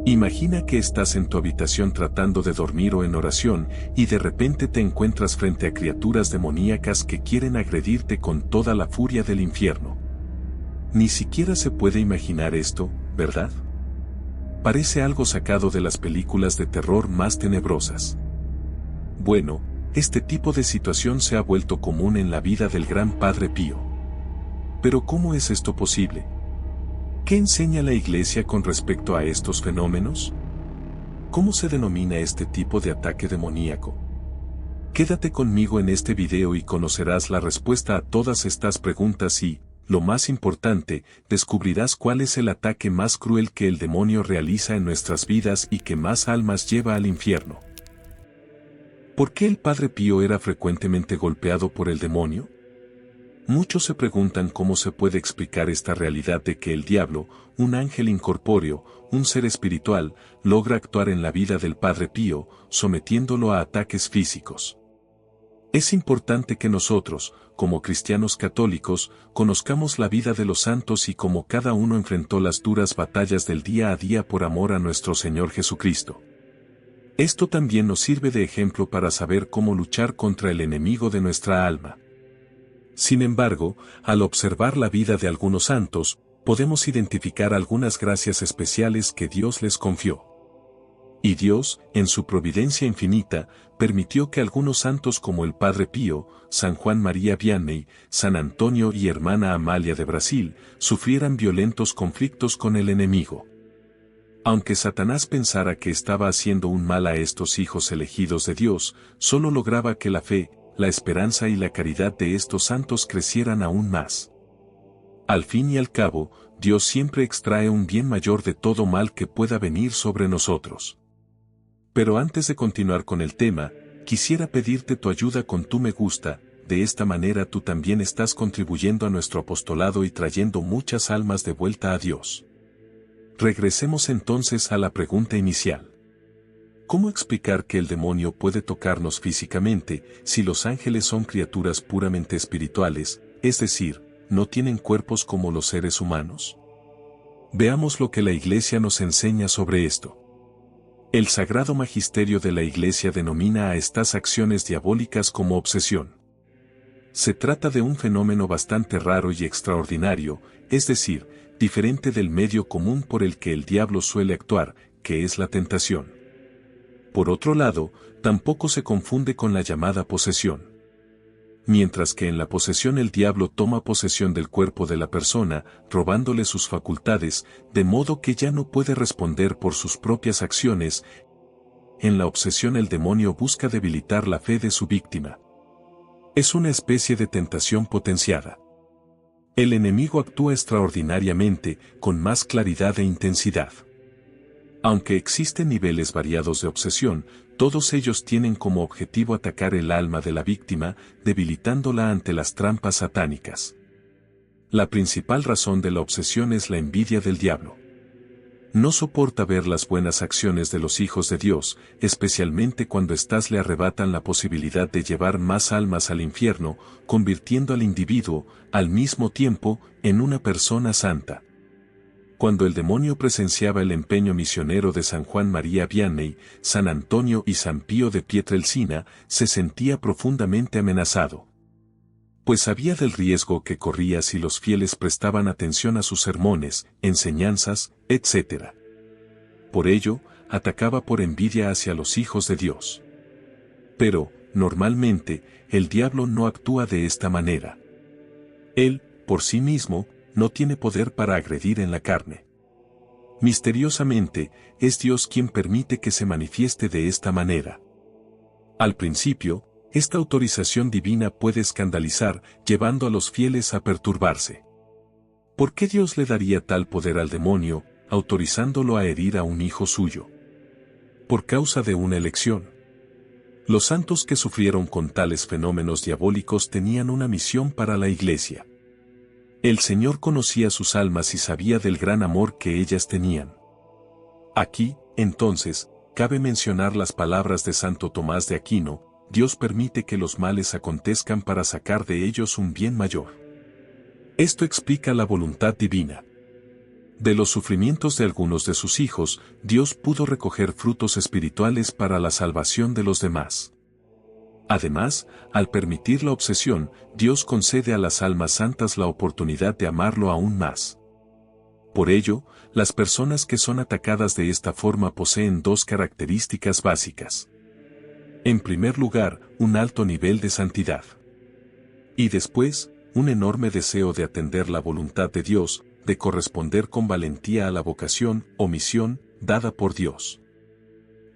Imagina que estás en tu habitación tratando de dormir o en oración, y de repente te encuentras frente a criaturas demoníacas que quieren agredirte con toda la furia del infierno. Ni siquiera se puede imaginar esto, ¿verdad? Parece algo sacado de las películas de terror más tenebrosas. Bueno, este tipo de situación se ha vuelto común en la vida del Gran Padre Pío. Pero ¿cómo es esto posible? ¿Qué enseña la Iglesia con respecto a estos fenómenos? ¿Cómo se denomina este tipo de ataque demoníaco? Quédate conmigo en este video y conocerás la respuesta a todas estas preguntas y, lo más importante, descubrirás cuál es el ataque más cruel que el demonio realiza en nuestras vidas y que más almas lleva al infierno. ¿Por qué el Padre Pío era frecuentemente golpeado por el demonio? Muchos se preguntan cómo se puede explicar esta realidad de que el diablo, un ángel incorpóreo, un ser espiritual, logra actuar en la vida del Padre Pío, sometiéndolo a ataques físicos. Es importante que nosotros, como cristianos católicos, conozcamos la vida de los santos y cómo cada uno enfrentó las duras batallas del día a día por amor a nuestro Señor Jesucristo. Esto también nos sirve de ejemplo para saber cómo luchar contra el enemigo de nuestra alma. Sin embargo, al observar la vida de algunos santos, podemos identificar algunas gracias especiales que Dios les confió. Y Dios, en su providencia infinita, permitió que algunos santos como el Padre Pío, San Juan María Vianney, San Antonio y Hermana Amalia de Brasil, sufrieran violentos conflictos con el enemigo. Aunque Satanás pensara que estaba haciendo un mal a estos hijos elegidos de Dios, solo lograba que la fe, la esperanza y la caridad de estos santos crecieran aún más. Al fin y al cabo, Dios siempre extrae un bien mayor de todo mal que pueda venir sobre nosotros. Pero antes de continuar con el tema, quisiera pedirte tu ayuda con tu me gusta, de esta manera tú también estás contribuyendo a nuestro apostolado y trayendo muchas almas de vuelta a Dios. Regresemos entonces a la pregunta inicial. ¿Cómo explicar que el demonio puede tocarnos físicamente si los ángeles son criaturas puramente espirituales, es decir, no tienen cuerpos como los seres humanos? Veamos lo que la Iglesia nos enseña sobre esto. El Sagrado Magisterio de la Iglesia denomina a estas acciones diabólicas como obsesión. Se trata de un fenómeno bastante raro y extraordinario, es decir, diferente del medio común por el que el diablo suele actuar, que es la tentación. Por otro lado, tampoco se confunde con la llamada posesión. Mientras que en la posesión el diablo toma posesión del cuerpo de la persona, robándole sus facultades, de modo que ya no puede responder por sus propias acciones, en la obsesión el demonio busca debilitar la fe de su víctima. Es una especie de tentación potenciada. El enemigo actúa extraordinariamente, con más claridad e intensidad. Aunque existen niveles variados de obsesión, todos ellos tienen como objetivo atacar el alma de la víctima, debilitándola ante las trampas satánicas. La principal razón de la obsesión es la envidia del diablo. No soporta ver las buenas acciones de los hijos de Dios, especialmente cuando éstas le arrebatan la posibilidad de llevar más almas al infierno, convirtiendo al individuo, al mismo tiempo, en una persona santa. Cuando el demonio presenciaba el empeño misionero de San Juan María Vianney, San Antonio y San Pío de Pietrelcina, se sentía profundamente amenazado. Pues sabía del riesgo que corría si los fieles prestaban atención a sus sermones, enseñanzas, etc. Por ello, atacaba por envidia hacia los hijos de Dios. Pero, normalmente, el diablo no actúa de esta manera. Él, por sí mismo, no tiene poder para agredir en la carne. Misteriosamente, es Dios quien permite que se manifieste de esta manera. Al principio, esta autorización divina puede escandalizar, llevando a los fieles a perturbarse. ¿Por qué Dios le daría tal poder al demonio, autorizándolo a herir a un hijo suyo? Por causa de una elección. Los santos que sufrieron con tales fenómenos diabólicos tenían una misión para la Iglesia. El Señor conocía sus almas y sabía del gran amor que ellas tenían. Aquí, entonces, cabe mencionar las palabras de Santo Tomás de Aquino: Dios permite que los males acontezcan para sacar de ellos un bien mayor. Esto explica la voluntad divina. De los sufrimientos de algunos de sus hijos, Dios pudo recoger frutos espirituales para la salvación de los demás. Además, al permitir la obsesión, Dios concede a las almas santas la oportunidad de amarlo aún más. Por ello, las personas que son atacadas de esta forma poseen dos características básicas. En primer lugar, un alto nivel de santidad. Y después, un enorme deseo de atender la voluntad de Dios, de corresponder con valentía a la vocación o misión dada por Dios.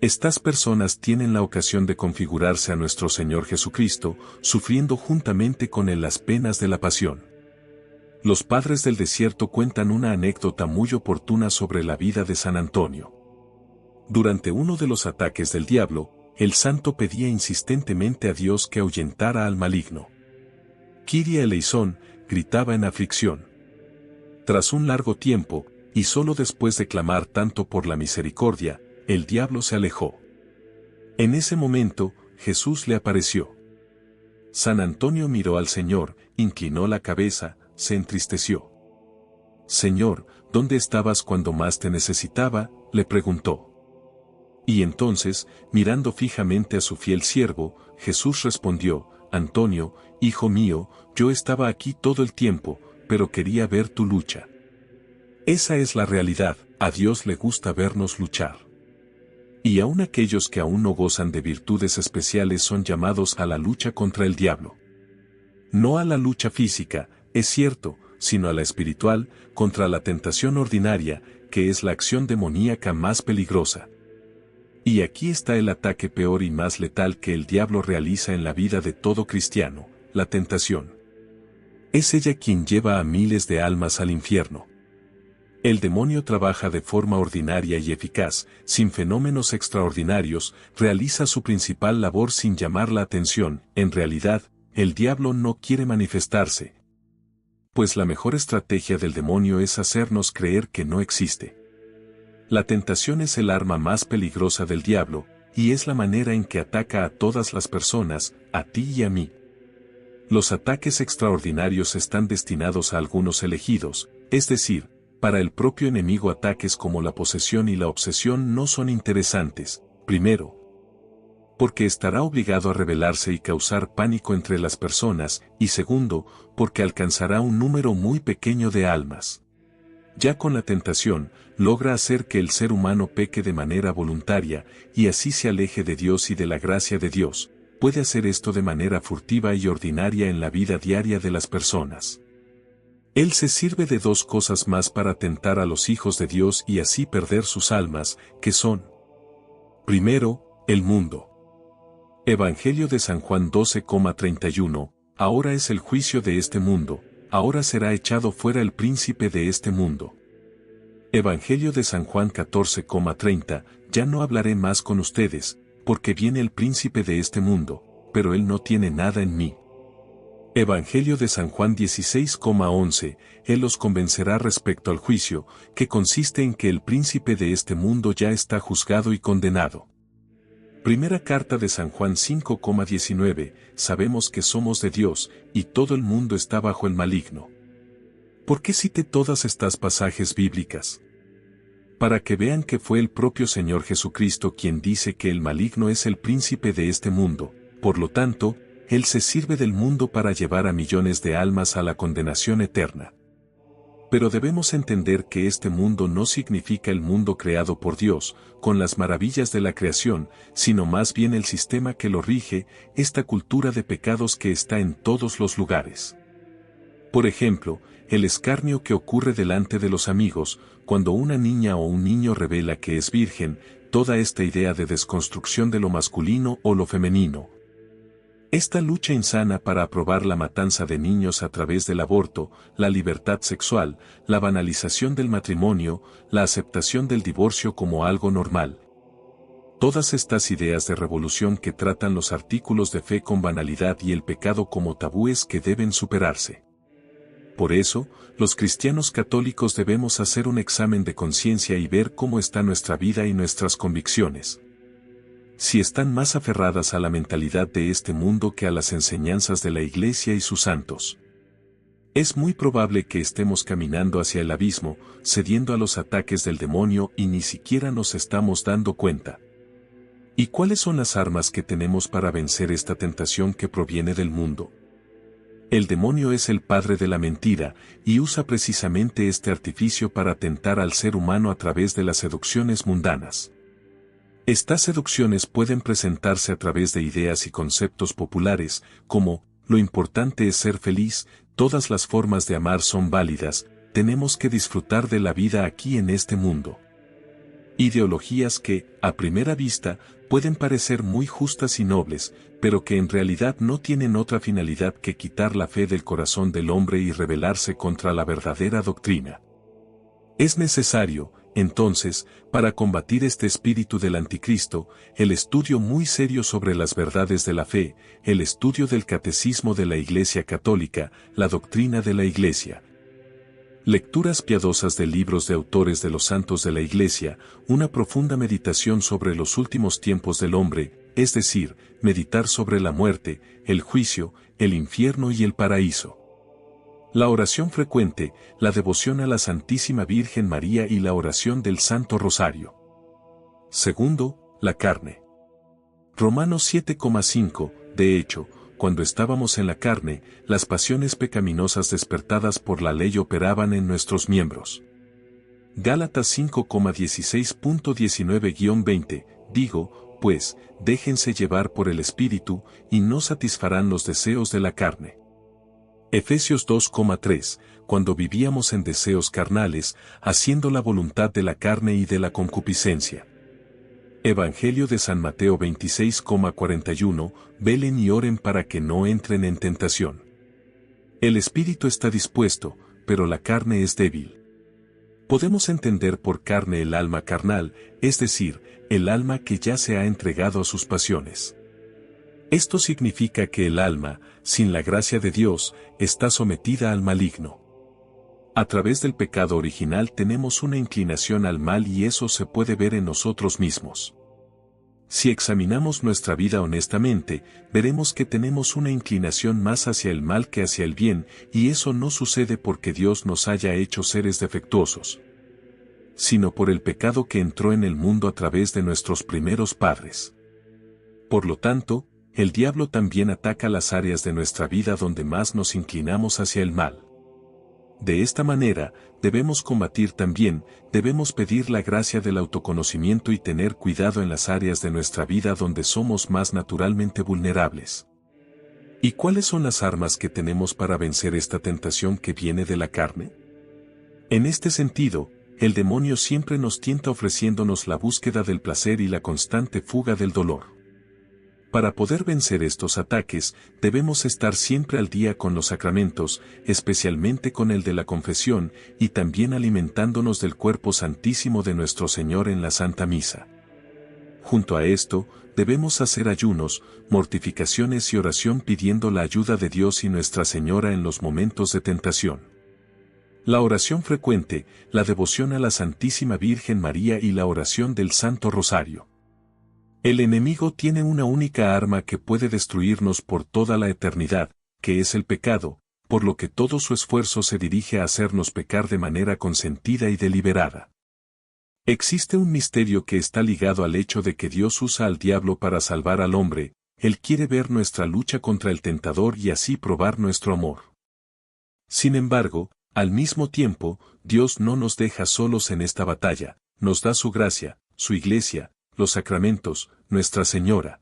Estas personas tienen la ocasión de configurarse a nuestro Señor Jesucristo, sufriendo juntamente con Él las penas de la pasión. Los padres del desierto cuentan una anécdota muy oportuna sobre la vida de San Antonio. Durante uno de los ataques del diablo, el santo pedía insistentemente a Dios que ahuyentara al maligno. Kyrie eleison, gritaba en aflicción. Tras un largo tiempo, y solo después de clamar tanto por la misericordia, el diablo se alejó. En ese momento, Jesús le apareció. San Antonio miró al Señor, inclinó la cabeza, se entristeció. Señor, ¿dónde estabas cuando más te necesitaba?, le preguntó. Y entonces, mirando fijamente a su fiel siervo, Jesús respondió, Antonio, hijo mío, yo estaba aquí todo el tiempo, pero quería ver tu lucha. Esa es la realidad, a Dios le gusta vernos luchar. Y aun aquellos que aún no gozan de virtudes especiales son llamados a la lucha contra el diablo. No a la lucha física, es cierto, sino a la espiritual, contra la tentación ordinaria, que es la acción demoníaca más peligrosa. Y aquí está el ataque peor y más letal que el diablo realiza en la vida de todo cristiano, la tentación. Es ella quien lleva a miles de almas al infierno. El demonio trabaja de forma ordinaria y eficaz, sin fenómenos extraordinarios, realiza su principal labor sin llamar la atención. En realidad, el diablo no quiere manifestarse, pues la mejor estrategia del demonio es hacernos creer que no existe. La tentación es el arma más peligrosa del diablo, y es la manera en que ataca a todas las personas, a ti y a mí. Los ataques extraordinarios están destinados a algunos elegidos, es decir, para el propio enemigo ataques como la posesión y la obsesión no son interesantes, primero, porque estará obligado a rebelarse y causar pánico entre las personas, y segundo, porque alcanzará un número muy pequeño de almas. Ya con la tentación, logra hacer que el ser humano peque de manera voluntaria, y así se aleje de Dios y de la gracia de Dios. Puede hacer esto de manera furtiva y ordinaria en la vida diaria de las personas. Él se sirve de dos cosas más para tentar a los hijos de Dios y así perder sus almas, que son: primero, el mundo. Evangelio de San Juan 12,31, ahora es el juicio de este mundo, ahora será echado fuera el príncipe de este mundo. Evangelio de San Juan 14,30, ya no hablaré más con ustedes, porque viene el príncipe de este mundo, pero él no tiene nada en mí. Evangelio de San Juan 16,11, él los convencerá respecto al juicio, que consiste en que el príncipe de este mundo ya está juzgado y condenado. Primera carta de San Juan 5,19, sabemos que somos de Dios, y todo el mundo está bajo el maligno. ¿Por qué cité todas estas pasajes bíblicas? Para que vean que fue el propio Señor Jesucristo quien dice que el maligno es el príncipe de este mundo, por lo tanto, Él se sirve del mundo para llevar a millones de almas a la condenación eterna. Pero debemos entender que este mundo no significa el mundo creado por Dios, con las maravillas de la creación, sino más bien el sistema que lo rige, esta cultura de pecados que está en todos los lugares. Por ejemplo, el escarnio que ocurre delante de los amigos, cuando una niña o un niño revela que es virgen, toda esta idea de desconstrucción de lo masculino o lo femenino. Esta lucha insana para aprobar la matanza de niños a través del aborto, la libertad sexual, la banalización del matrimonio, la aceptación del divorcio como algo normal. Todas estas ideas de revolución que tratan los artículos de fe con banalidad y el pecado como tabúes que deben superarse. Por eso, los cristianos católicos debemos hacer un examen de conciencia y ver cómo está nuestra vida y nuestras convicciones. Si están más aferradas a la mentalidad de este mundo que a las enseñanzas de la Iglesia y sus santos. Es muy probable que estemos caminando hacia el abismo, cediendo a los ataques del demonio y ni siquiera nos estamos dando cuenta. ¿Y cuáles son las armas que tenemos para vencer esta tentación que proviene del mundo? El demonio es el padre de la mentira, y usa precisamente este artificio para tentar al ser humano a través de las seducciones mundanas. Estas seducciones pueden presentarse a través de ideas y conceptos populares, como, lo importante es ser feliz, todas las formas de amar son válidas, tenemos que disfrutar de la vida aquí en este mundo. Ideologías que, a primera vista, pueden parecer muy justas y nobles, pero que en realidad no tienen otra finalidad que quitar la fe del corazón del hombre y rebelarse contra la verdadera doctrina. Es necesario, entonces, para combatir este espíritu del anticristo, el estudio muy serio sobre las verdades de la fe, el estudio del catecismo de la Iglesia Católica, la doctrina de la Iglesia. Lecturas piadosas de libros de autores de los santos de la Iglesia, una profunda meditación sobre los últimos tiempos del hombre, es decir, meditar sobre la muerte, el juicio, el infierno y el paraíso. La oración frecuente, la devoción a la Santísima Virgen María y la oración del Santo Rosario. Segundo, la carne. Romanos 7,5, de hecho, cuando estábamos en la carne, las pasiones pecaminosas despertadas por la ley operaban en nuestros miembros. Gálatas 5,16.19-20, digo, pues, déjense llevar por el Espíritu, y no satisfarán los deseos de la carne. Efesios 2,3, cuando vivíamos en deseos carnales, haciendo la voluntad de la carne y de la concupiscencia. Evangelio de San Mateo 26,41, velen y oren para que no entren en tentación. El espíritu está dispuesto, pero la carne es débil. Podemos entender por carne el alma carnal, es decir, el alma que ya se ha entregado a sus pasiones. Esto significa que el alma, sin la gracia de Dios, está sometida al maligno. A través del pecado original tenemos una inclinación al mal y eso se puede ver en nosotros mismos. Si examinamos nuestra vida honestamente, veremos que tenemos una inclinación más hacia el mal que hacia el bien, y eso no sucede porque Dios nos haya hecho seres defectuosos, sino por el pecado que entró en el mundo a través de nuestros primeros padres. Por lo tanto, el diablo también ataca las áreas de nuestra vida donde más nos inclinamos hacia el mal. De esta manera, debemos combatir también, debemos pedir la gracia del autoconocimiento y tener cuidado en las áreas de nuestra vida donde somos más naturalmente vulnerables. ¿Y cuáles son las armas que tenemos para vencer esta tentación que viene de la carne? En este sentido, el demonio siempre nos tienta ofreciéndonos la búsqueda del placer y la constante fuga del dolor. Para poder vencer estos ataques, debemos estar siempre al día con los sacramentos, especialmente con el de la confesión, y también alimentándonos del cuerpo santísimo de nuestro Señor en la Santa Misa. Junto a esto, debemos hacer ayunos, mortificaciones y oración pidiendo la ayuda de Dios y Nuestra Señora en los momentos de tentación. La oración frecuente, la devoción a la Santísima Virgen María y la oración del Santo Rosario. El enemigo tiene una única arma que puede destruirnos por toda la eternidad, que es el pecado, por lo que todo su esfuerzo se dirige a hacernos pecar de manera consentida y deliberada. Existe un misterio que está ligado al hecho de que Dios usa al diablo para salvar al hombre, Él quiere ver nuestra lucha contra el tentador y así probar nuestro amor. Sin embargo, al mismo tiempo, Dios no nos deja solos en esta batalla, nos da su gracia, su iglesia, los sacramentos, Nuestra Señora,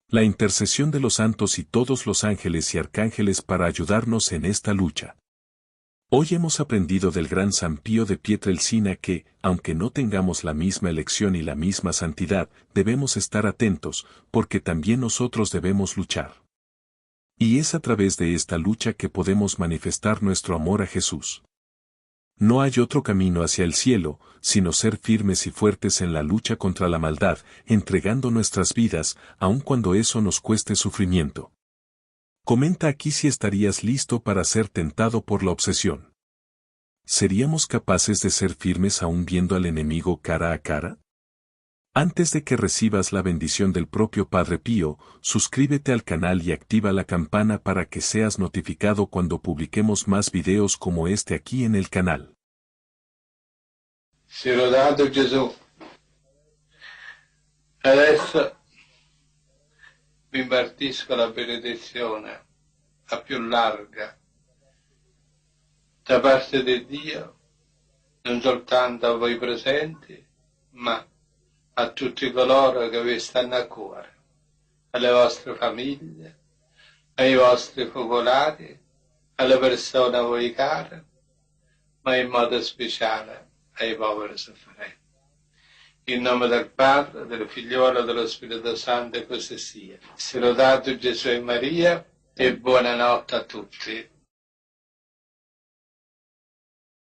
la intercesión de los santos y todos los ángeles y arcángeles para ayudarnos en esta lucha. Hoy hemos aprendido del gran San Pío de Pietrelcina que, aunque no tengamos la misma elección y la misma santidad, debemos estar atentos, porque también nosotros debemos luchar. Y es a través de esta lucha que podemos manifestar nuestro amor a Jesús. No hay otro camino hacia el cielo, sino ser firmes y fuertes en la lucha contra la maldad, entregando nuestras vidas, aun cuando eso nos cueste sufrimiento. Comenta aquí si estarías listo para ser tentado por la obsesión. ¿Seríamos capaces de ser firmes aún viendo al enemigo cara a cara? Antes de que recibas la bendición del propio Padre Pío, suscríbete al canal y activa la campana para que seas notificado cuando publiquemos más videos como este aquí en el canal. Sia lodato Gesù. Adesso vi impartisco la benedizione, la più larga, da parte di Dio, non soltanto a voi presenti, ma a tutti coloro che vi stanno a cuore, alle vostre famiglie, ai vostri focolari, alle persone a voi care, ma in modo speciale ai poveri sofferenti. In nome del Padre, del Figliolo e dello Spirito Santo, e così sia. Sia lodato Gesù e Maria, e buonanotte a tutti.